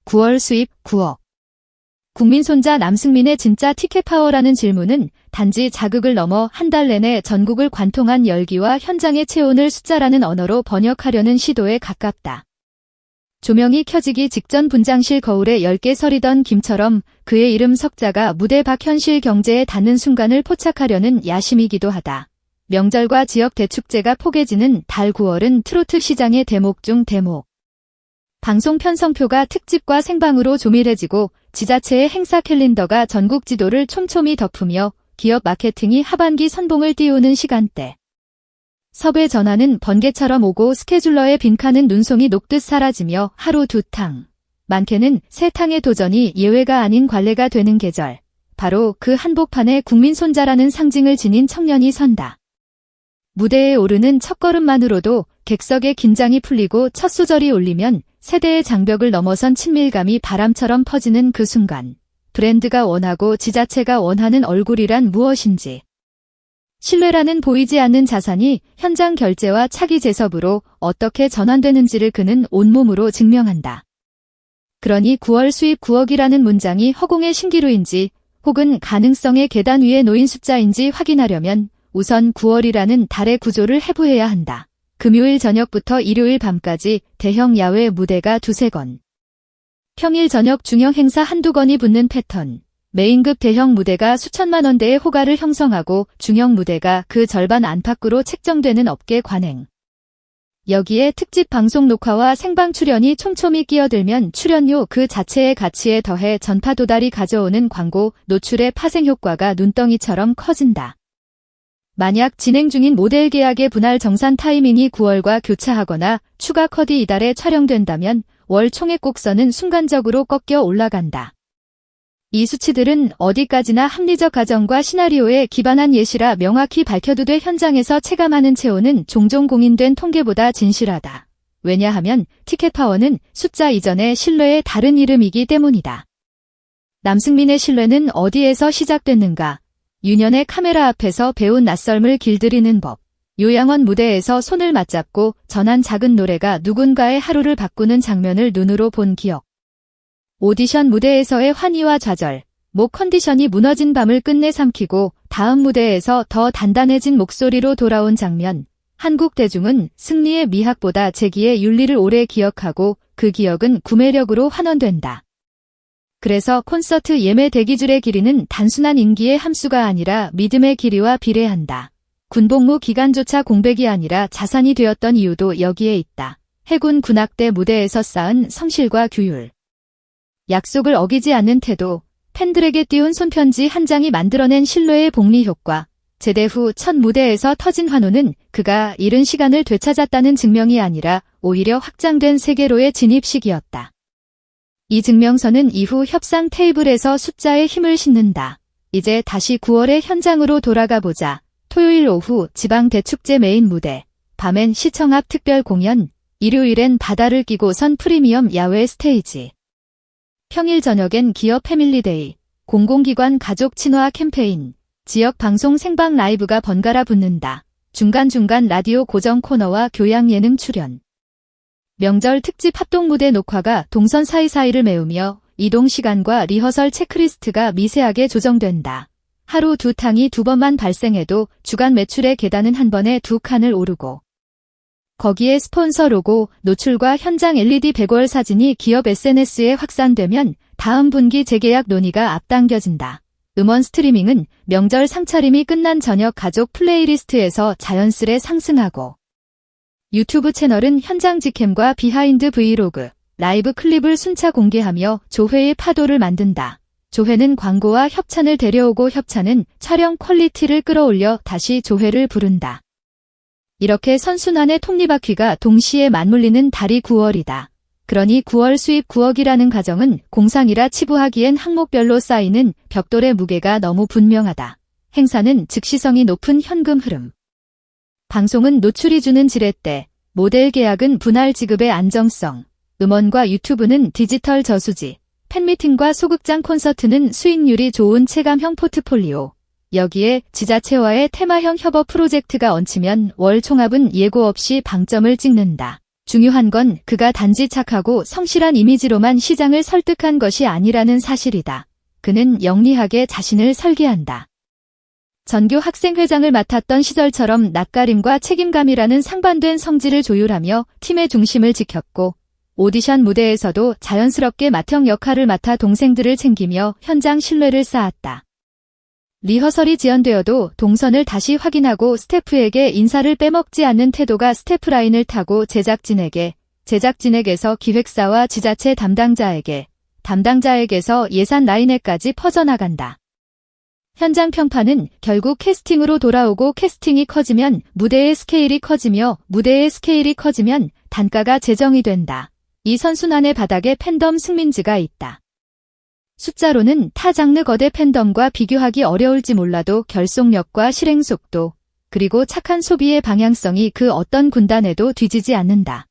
9월 수입 9억. 국민 손자 남승민의 진짜 티켓 파워라는 질문은 단지 자극을 넘어 한 달 내내 전국을 관통한 열기와 현장의 체온을 숫자라는 언어로 번역하려는 시도에 가깝다. 조명이 켜지기 직전 분장실 거울에 10개 서리던 김처럼 그의 이름 석자가 무대 밖 현실 경제에 닿는 순간을 포착하려는 야심이기도 하다. 명절과 지역 대축제가 포개지는 달 9월은 트로트 시장의 대목 중 대목. 방송 편성표가 특집과 생방으로 조밀해지고 지자체의 행사 캘린더가 전국 지도를 촘촘히 덮으며 기업 마케팅이 하반기 선봉을 띄우는 시간대. 섭외 전화는 번개처럼 오고 스케줄러의 빈칸은 눈송이 녹듯 사라지며 하루 2탕, 많게는 3탕의 도전이 예외가 아닌 관례가 되는 계절. 바로 그 한복판에 국민 손자라는 상징을 지닌 청년이 선다. 무대에 오르는 첫걸음만으로도 객석의 긴장이 풀리고 첫 소절이 울리면 세대의 장벽을 넘어선 친밀감이 바람처럼 퍼지는 그 순간. 브랜드가 원하고 지자체가 원하는 얼굴이란 무엇인지. 신뢰라는 보이지 않는 자산이 현장 결제와 차기 재섭으로 어떻게 전환되는지를 그는 온몸으로 증명한다. 그러니 9월 수입 9억이라는 문장이 허공의 신기루인지 혹은 가능성의 계단 위에 놓인 숫자인지 확인하려면 우선 9월이라는 달의 구조를 해부해야 한다. 금요일 저녁부터 일요일 밤까지 대형 야외 무대가 2~3건. 평일 저녁 중형 행사 1~2건이 붙는 패턴. 메인급 대형 무대가 수천만 원대의 호가를 형성하고 중형 무대가 그 절반 안팎으로 책정되는 업계 관행. 여기에 특집 방송 녹화와 생방 출연이 촘촘히 끼어들면 출연료 그 자체의 가치에 더해 전파 도달이 가져오는 광고 노출의 파생 효과가 눈덩이처럼 커진다. 만약 진행 중인 모델 계약의 분할 정산 타이밍이 9월과 교차하거나 추가 컷이 이달에 촬영된다면 월 총액 곡선은 순간적으로 꺾여 올라간다. 이 수치들은 어디까지나 합리적 가정과 시나리오에 기반한 예시라 명확히 밝혀두되 현장에서 체감하는 체온은 종종 공인된 통계보다 진실하다. 왜냐하면 티켓 파워는 숫자 이전의 신뢰의 다른 이름이기 때문이다. 남승민의 신뢰는 어디에서 시작됐는가? 유년의 카메라 앞에서 배운 낯설음을 길들이는 법. 요양원 무대에서 손을 맞잡고 전한 작은 노래가 누군가의 하루를 바꾸는 장면을 눈으로 본 기억. 오디션 무대에서의 환희와 좌절, 목 컨디션이 무너진 밤을 끝내 삼키고 다음 무대에서 더 단단해진 목소리로 돌아온 장면. 한국 대중은 승리의 미학보다 재기의 윤리를 오래 기억하고 그 기억은 구매력으로 환원된다. 그래서 콘서트 예매 대기줄의 길이는 단순한 인기의 함수가 아니라 믿음의 길이와 비례한다. 군복무 기간조차 공백이 아니라 자산이 되었던 이유도 여기에 있다. 해군 군악대 무대에서 쌓은 성실과 규율. 약속을 어기지 않는 태도, 팬들에게 띄운 손편지 한 장이 만들어낸 신뢰의 복리 효과. 제대 후 첫 무대에서 터진 환호는 그가 잃은 시간을 되찾았다는 증명이 아니라 오히려 확장된 세계로의 진입식이었다. 이 증명서는 이후 협상 테이블에서 숫자에 힘을 싣는다. 이제 다시 9월의 현장으로 돌아가 보자. 토요일 오후 지방 대축제 메인 무대, 밤엔 시청 앞 특별 공연, 일요일엔 바다를 끼고선 프리미엄 야외 스테이지. 평일 저녁엔 기업 패밀리데이, 공공기관 가족 친화 캠페인, 지역 방송 생방 라이브가 번갈아 붙는다. 중간중간 라디오 고정 코너와 교양 예능 출연. 명절 특집 합동 무대 녹화가 동선 사이사이를 메우며 이동 시간과 리허설 체크리스트가 미세하게 조정된다. 하루 2탕이 2번만 발생해도 주간 매출의 계단은 한 번에 2칸을 오르고 거기에 스폰서 로고, 노출과 현장 LED 백월 사진이 기업 SNS에 확산되면 다음 분기 재계약 논의가 앞당겨진다. 음원 스트리밍은 명절 상차림이 끝난 저녁 가족 플레이리스트에서 자연스레 상승하고 유튜브 채널은 현장 직캠과 비하인드 브이로그, 라이브 클립을 순차 공개하며 조회의 파도를 만든다. 조회는 광고와 협찬을 데려오고 협찬은 촬영 퀄리티를 끌어올려 다시 조회를 부른다. 이렇게 선순환의 톱니바퀴가 동시에 맞물리는 달이 9월이다. 그러니 9월 수입 9억이라는 가정은 공상이라 치부하기엔 항목별로 쌓이는 벽돌의 무게가 너무 분명하다. 행사는 즉시성이 높은 현금 흐름. 방송은 노출이 주는 지렛대, 모델 계약은 분할 지급의 안정성, 음원과 유튜브는 디지털 저수지, 팬미팅과 소극장 콘서트는 수익률이 좋은 체감형 포트폴리오. 여기에 지자체와의 테마형 협업 프로젝트가 얹히면 월 총합은 예고 없이 방점을 찍는다. 중요한 건 그가 단지 착하고 성실한 이미지로만 시장을 설득한 것이 아니라는 사실이다. 그는 영리하게 자신을 설계한다. 전교 학생회장을 맡았던 시절처럼 낯가림과 책임감이라는 상반된 성질을 조율하며 팀의 중심을 지켰고, 오디션 무대에서도 자연스럽게 맏형 역할을 맡아 동생들을 챙기며 현장 신뢰를 쌓았다. 리허설이 지연되어도 동선을 다시 확인하고 스태프에게 인사를 빼먹지 않는 태도가 스태프 라인을 타고 제작진에게, 제작진에게서 기획사와 지자체 담당자에게, 담당자에게서 예산 라인에까지 퍼져나간다. 현장 평판은 결국 캐스팅으로 돌아오고 캐스팅이 커지면 무대의 스케일이 커지며 무대의 스케일이 커지면 단가가 제정이 된다. 이 선순환의 바닥에 팬덤 승민지가 있다. 숫자로는 타 장르 거대 팬덤과 비교하기 어려울지 몰라도 결속력과 실행 속도, 그리고 착한 소비의 방향성이 그 어떤 군단에도 뒤지지 않는다.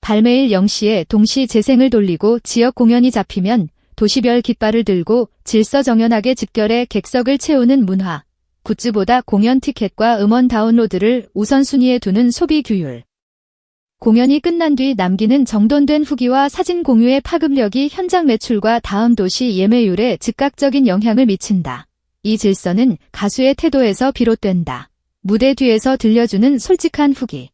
발매일 0시에 동시 재생을 돌리고 지역 공연이 잡히면 도시별 깃발을 들고 질서정연하게 집결해 객석을 채우는 문화, 굿즈보다 공연 티켓과 음원 다운로드를 우선순위에 두는 소비 규율. 공연이 끝난 뒤 남기는 정돈된 후기와 사진 공유의 파급력이 현장 매출과 다음 도시 예매율에 즉각적인 영향을 미친다. 이 질서는 가수의 태도에서 비롯된다. 무대 뒤에서 들려주는 솔직한 후기.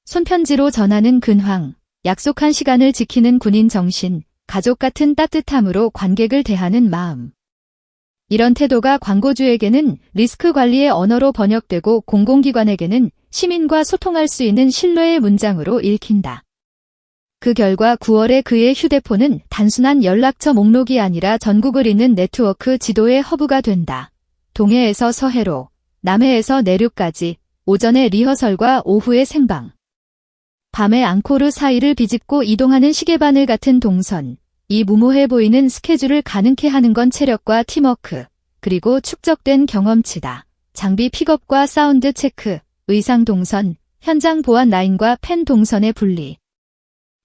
손편지로 전하는 근황, 약속한 시간을 지키는 군인 정신, 가족 같은 따뜻함으로 관객을 대하는 마음. 이런 태도가 광고주에게는 리스크 관리의 언어로 번역되고 공공기관에게는 시민과 소통할 수 있는 신뢰의 문장으로 읽힌다. 그 결과 9월에 그의 휴대폰은 단순한 연락처 목록이 아니라 전국을 잇는 네트워크 지도의 허브가 된다. 동해에서 서해로, 남해에서 내륙까지, 오전의 리허설과 오후의 생방. 밤에 앙코르 사이를 비집고 이동하는 시계바늘 같은 동선. 이 무모해 보이는 스케줄을 가능케 하는 건 체력과 팀워크, 그리고 축적된 경험치다. 장비 픽업과 사운드 체크, 의상 동선, 현장 보안 라인과 팬 동선의 분리.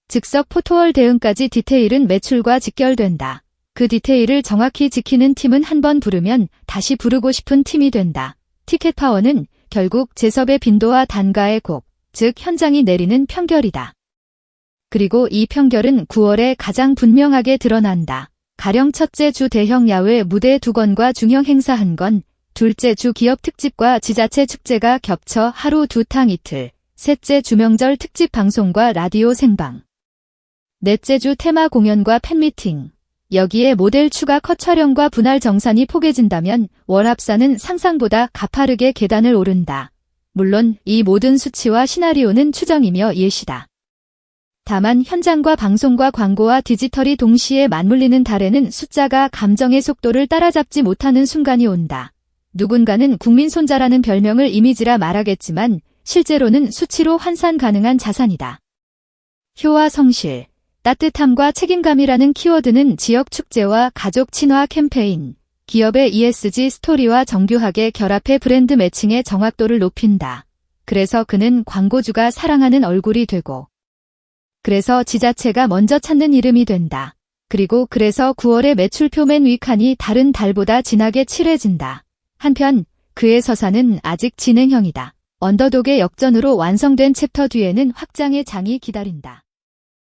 즉석 포토월 대응까지 디테일은 매출과 직결된다. 그 디테일을 정확히 지키는 팀은 한 번 부르면 다시 부르고 싶은 팀이 된다. 티켓 파워는 결국 재섭의 빈도와 단가의 곡, 즉 현장이 내리는 평결이다. 그리고 이 평결은 9월에 가장 분명하게 드러난다. 가령 첫째 주 대형 야외 무대 2건과 중형 행사 1건, 둘째 주 기업 특집과 지자체 축제가 겹쳐 하루 2탕 이틀, 셋째 주 명절 특집 방송과 라디오 생방, 넷째 주 테마 공연과 팬미팅. 여기에 모델 추가 컷 촬영과 분할 정산이 포개진다면 월 합사는 상상보다 가파르게 계단을 오른다. 물론 이 모든 수치와 시나리오는 추정이며 예시다. 다만 현장과 방송과 광고와 디지털이 동시에 맞물리는 달에는 숫자가 감정의 속도를 따라잡지 못하는 순간이 온다. 누군가는 국민 손자라는 별명을 이미지라 말하겠지만 실제로는 수치로 환산 가능한 자산이다. 효와 성실, 따뜻함과 책임감이라는 키워드는 지역 축제와 가족 친화 캠페인, 기업의 ESG 스토리와 정교하게 결합해 브랜드 매칭의 정확도를 높인다. 그래서 그는 광고주가 사랑하는 얼굴이 되고, 그래서 지자체가 먼저 찾는 이름이 된다. 그리고 그래서 9월의 매출표 맨 위칸이 다른 달보다 진하게 칠해진다. 한편 그의 서사는 아직 진행형이다. 언더독의 역전으로 완성된 챕터 뒤에는 확장의 장이 기다린다.